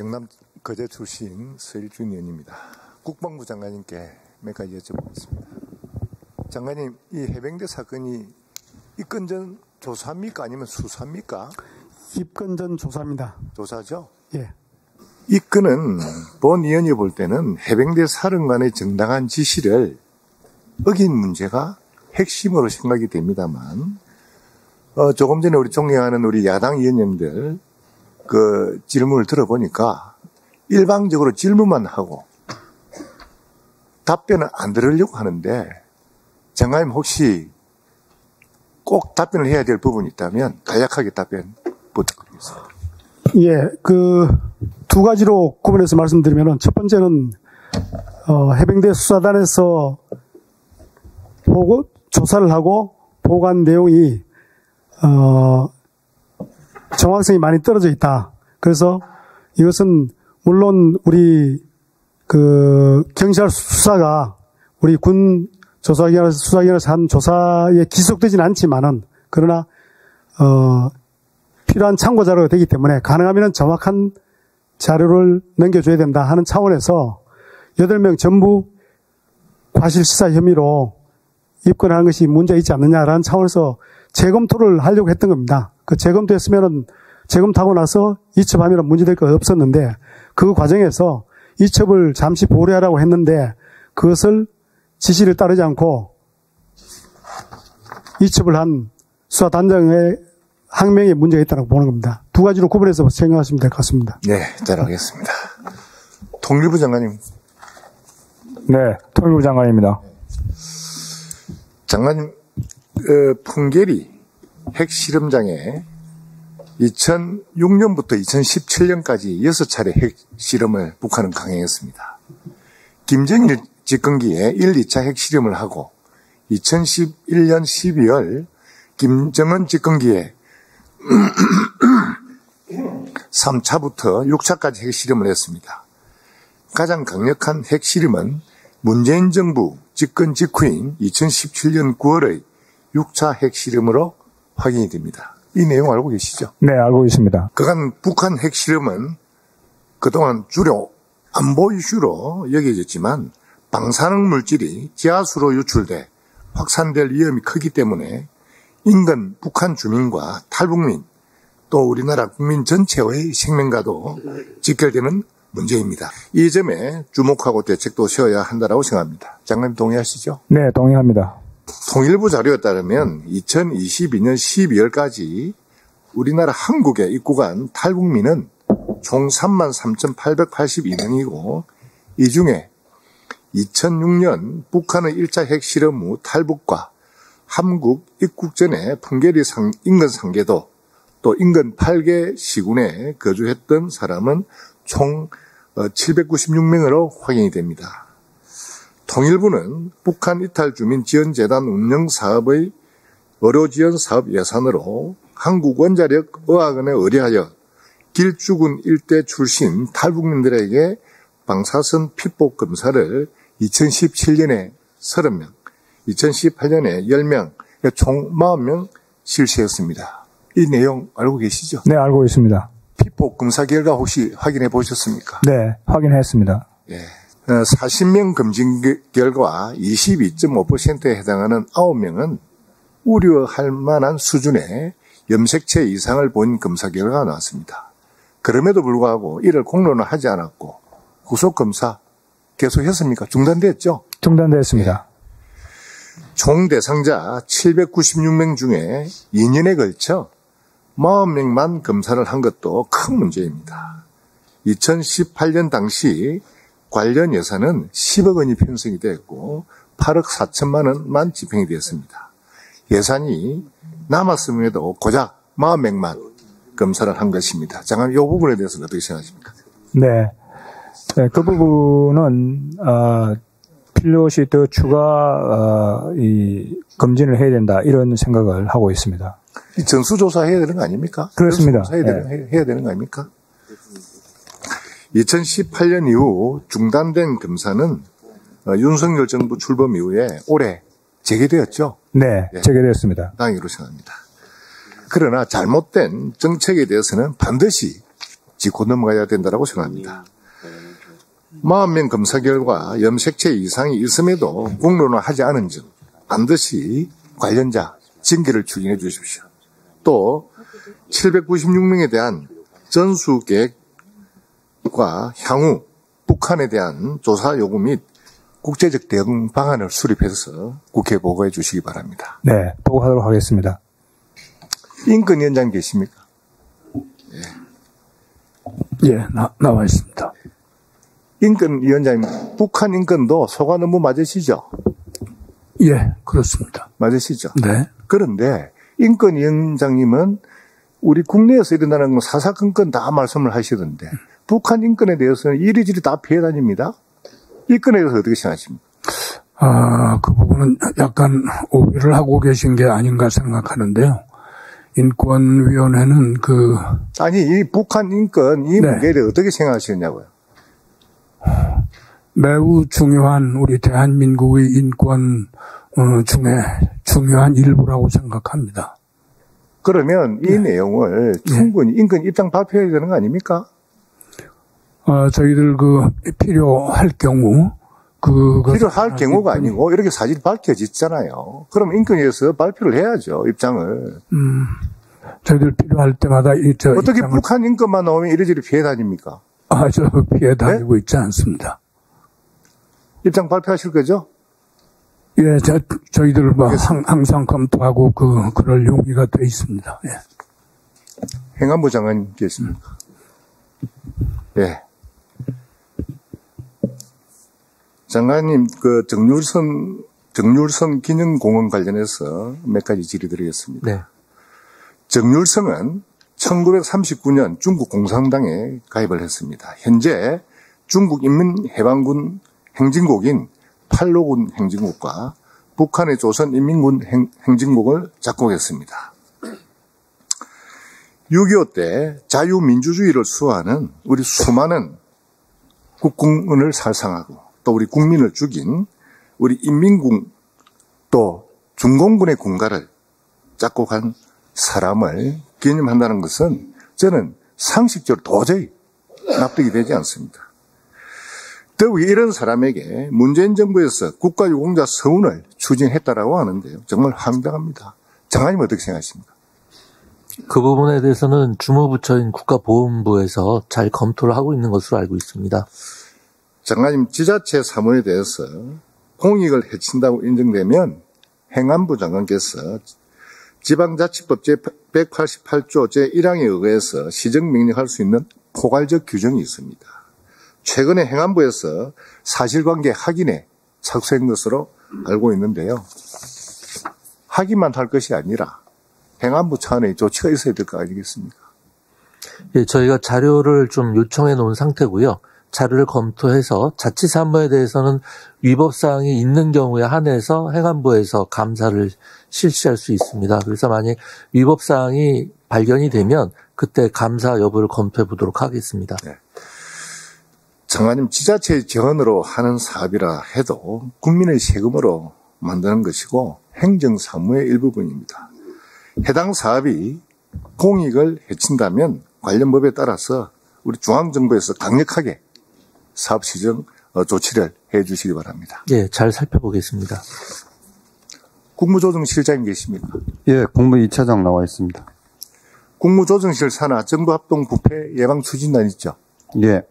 경남 거제 출신 서일준 의원입니다. 국방부 장관님께 몇 가지 여쭤보겠습니다. 장관님, 이 해병대 사건이 입건 전 조사입니까? 아니면 수사입니까? 입건 전 조사입니다. 조사죠? 예. 입건은 본 의원이 볼 때는 해병대 사령관의 정당한 지시를 어긴 문제가 핵심으로 생각이 됩니다만, 조금 전에 우리 존경하는 우리 야당 의원님들 그 질문을 들어보니까 일방적으로 질문만 하고 답변을 안 들으려고 하는데, 장관님 혹시 꼭 답변을 해야 될 부분이 있다면 간략하게 답변 부탁드리겠습니다. 예, 두 가지로 구분해서 말씀드리면은, 첫 번째는, 해병대 수사단에서 조사를 하고 보고한 내용이, 정확성이 많이 떨어져 있다. 그래서 이것은 물론 우리 경찰 수사가 우리 군 수사기관에서 한 조사에 기속되지는 않지만은, 그러나 필요한 참고 자료가 되기 때문에 가능하면 정확한 자료를 넘겨줘야 된다 하는 차원에서 8명 전부 과실치사 혐의로 입건하는 것이 문제 있지 않느냐라는 차원에서 재검토를 하려고 했던 겁니다. 재검토하고 나서 이첩하면 문제될 거 없었는데, 그 과정에서 이첩을 잠시 보류하라고 했는데 그것을 지시를 따르지 않고 이첩을 한 수사단장의 항명에 문제가 있다고 보는 겁니다. 두 가지로 구분해서 생각하시면 될 것 같습니다. 네, 잘 알겠습니다. 통일부 장관님. 네, 통일부 장관입니다. 장관님, 풍계리 핵실험장에 2006년부터 2017년까지 6차례 핵실험을 북한은 강행했습니다. 김정일 집권기에 1, 2차 핵실험을 하고 2011년 12월 김정은 집권기에 3차부터 6차까지 핵실험을 했습니다. 가장 강력한 핵실험은 문재인 정부 집권 직후인 2017년 9월의 6차 핵실험으로 확인이 됩니다. 이 내용 알고 계시죠? 네, 알고 있습니다. 그간 북한 핵실험은 그동안 주로 안보 이슈로 여겨졌지만 방사능 물질이 지하수로 유출돼 확산될 위험이 크기 때문에 인근 북한 주민과 탈북민 또 우리나라 국민 전체의 생명과도 직결되는 문제입니다. 이 점에 주목하고 대책도 세워야 한다고 생각합니다. 장관님 동의하시죠? 네, 동의합니다. 통일부 자료에 따르면 2022년 12월까지 우리나라 한국에 입국한 탈북민은 총 33,882명이고 이 중에 2006년 북한의 1차 핵실험 후 탈북과 한국 입국 전에 풍계리 인근 상계도 또 인근 8개 시군에 거주했던 사람은 총 796명으로 확인이 됩니다. 통일부는 북한 이탈 주민 지원 재단 운영 사업의 의료 지원 사업 예산으로 한국원자력의학원에 의뢰하여 길주군 일대 출신 탈북민들에게 방사선 피폭 검사를 2017년에 30명, 2018년에 10명, 총 40명 실시했습니다. 이 내용 알고 계시죠? 네, 알고 있습니다. 피폭 검사 결과 혹시 확인해 보셨습니까? 네, 확인했습니다. 예. 40명 검진 결과 22.5%에 해당하는 9명은 우려할 만한 수준의 염색체 이상을 본 검사 결과가 나왔습니다. 그럼에도 불구하고 이를 공론을 하지 않았고 후속 검사 계속했습니까? 중단됐죠? 중단됐습니다. 총 대상자 796명 중에 2년에 걸쳐 40명만 검사를 한 것도 큰 문제입니다. 2018년 당시 관련 예산은 10억 원이 편성이 됐고 8억 4천만 원만 집행이 되었습니다. 예산이 남았음에도 고작 40명만 검사를 한 것입니다. 장관님, 이 부분에 대해서는 어떻게 생각하십니까? 네, 그 부분은 필요시 더 추가 검진을 해야 된다 이런 생각을 하고 있습니다. 전수조사 해야 되는 거 아닙니까? 그렇습니다. 해야 되는 거 아닙니까? 2018년 이후 중단된 검사는 윤석열 정부 출범 이후에 올해 재개되었죠? 네, 재개되었습니다. 당연히로 생각합니다. 그러나 잘못된 정책에 대해서는 반드시 짚고 넘어가야 된다고 생각합니다. 40명 검사 결과 염색체 이상이 있음에도 공론화하지 않은 점 반드시 관련자 징계를 추진해 주십시오. 또 796명에 대한 전수 계획과 향후 북한에 대한 조사 요구 및 국제적 대응 방안을 수립해서 국회에 보고해 주시기 바랍니다. 네, 보고하도록 하겠습니다. 인권위원장 계십니까? 예, 나와 있습니다. 인권위원장님, 북한 인권도 소관 업무 맞으시죠? 예, 그렇습니다. 맞으시죠? 네. 그런데 인권위원장님은 우리 국내에서 일어나는 건 사사건건 다 말씀을 하시던데 북한 인권에 대해서는 이리저리 다 피해 다닙니다. 인권에 대해서 어떻게 생각하십니까? 그 부분은 약간 오해를 하고 계신 게 아닌가 생각하는데요. 인권위원회는 아니, 이 북한 인권, 이 네. 문제에 대해 어떻게 생각하시느냐고요? 매우 중요한 우리 대한민국의 인권 중에 중요한 일부라고 생각합니다. 그러면 이 내용을 충분히 인권 입장 발표해야 되는 거 아닙니까? 저희들 필요할 경우 필요할 경우가 아니고 이렇게 사실이 밝혀졌잖아요. 그럼 인권위에서 발표를 해야죠, 입장을. 저희들 필요할 때마다 어떻게 북한 인권만 나오면 이리저리 피해 다닙니까? 피해 다니고 있지 않습니다. 입장 발표하실 거죠? 예, 저희들 항상 검토하고 그럴 용의가 돼 있습니다. 예. 행안부 장관님 계십니까? 예. 장관님, 정률성 기념공원 관련해서 몇 가지 질의드리겠습니다. 네. 정률성은 1939년 중국 공산당에 가입을 했습니다. 현재 중국 인민해방군 행진곡인 팔로군 행진곡과 북한의 조선인민군 행진곡을 작곡했습니다. 6.25 때 자유민주주의를 수호하는 우리 수많은 국군을 살상하고 또 우리 국민을 죽인 우리 인민군 또 중공군의 군가를 작곡한 사람을 기념한다는 것은 저는 상식적으로 도저히 납득이 되지 않습니다. 더욱이 이런 사람에게 문재인 정부에서 국가유공자 서훈을 추진했다라고 하는데요. 정말 황당합니다. 장관님 어떻게 생각하십니까? 그 부분에 대해서는 주무부처인 국가보훈부에서 잘 검토를 하고 있는 것으로 알고 있습니다. 장관님, 지자체 사무에 대해서 공익을 해친다고 인정되면 행안부 장관께서 지방자치법 제188조 제1항에 의해서 시정명령할 수 있는 포괄적 규정이 있습니다. 최근에 행안부에서 사실관계 확인에 착수한 것으로 알고 있는데요. 확인만 할 것이 아니라 행안부 차원의 조치가 있어야 될 거 아니겠습니까? 예, 저희가 자료를 좀 요청해 놓은 상태고요. 자료를 검토해서 자치사무에 대해서는 위법사항이 있는 경우에 한해서 행안부에서 감사를 실시할 수 있습니다. 그래서 만약 위법사항이 발견이 되면 그때 감사 여부를 검토해 보도록 하겠습니다. 네. 장관님, 지자체의 재원으로 하는 사업이라 해도 국민의 세금으로 만드는 것이고 행정사무의 일부분입니다. 해당 사업이 공익을 해친다면 관련 법에 따라서 우리 중앙정부에서 강력하게 사업 시정 조치를 해 주시기 바랍니다. 예, 잘 살펴보겠습니다. 국무조정실장님 계십니까? 예, 국무 2차장 나와 있습니다. 국무조정실 산하 정부합동 부패 예방 추진단 있죠? 예,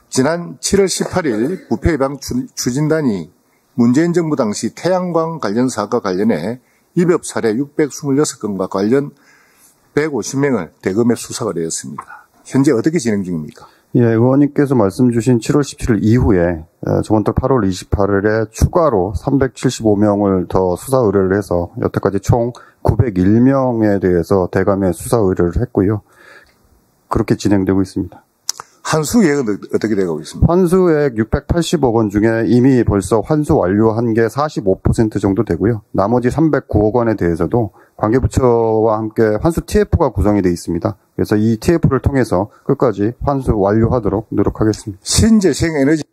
지난 7월 18일 부패 예방 추진단이 문재인 정부 당시 태양광 관련 사업과 관련해 위법 사례 626건과 관련 150명을 대검에 수사가 되었습니다. 현재 어떻게 진행 중입니까? 예, 의원님께서 말씀 주신 7월 17일 이후에 저번 달 8월 28일에 추가로 375명을 더 수사 의뢰를 해서 여태까지 총 901명에 대해서 대검에 수사 의뢰를 했고요. 그렇게 진행되고 있습니다. 환수 계획은 어떻게 되고 있습니까? 환수액 680억 원 중에 이미 벌써 환수 완료한 게 45% 정도 되고요. 나머지 309억 원에 대해서도 관계부처와 함께 환수 TF가 구성이 되어 있습니다. 그래서 이 TF를 통해서 끝까지 환수 완료하도록 노력하겠습니다. 신재생 에너지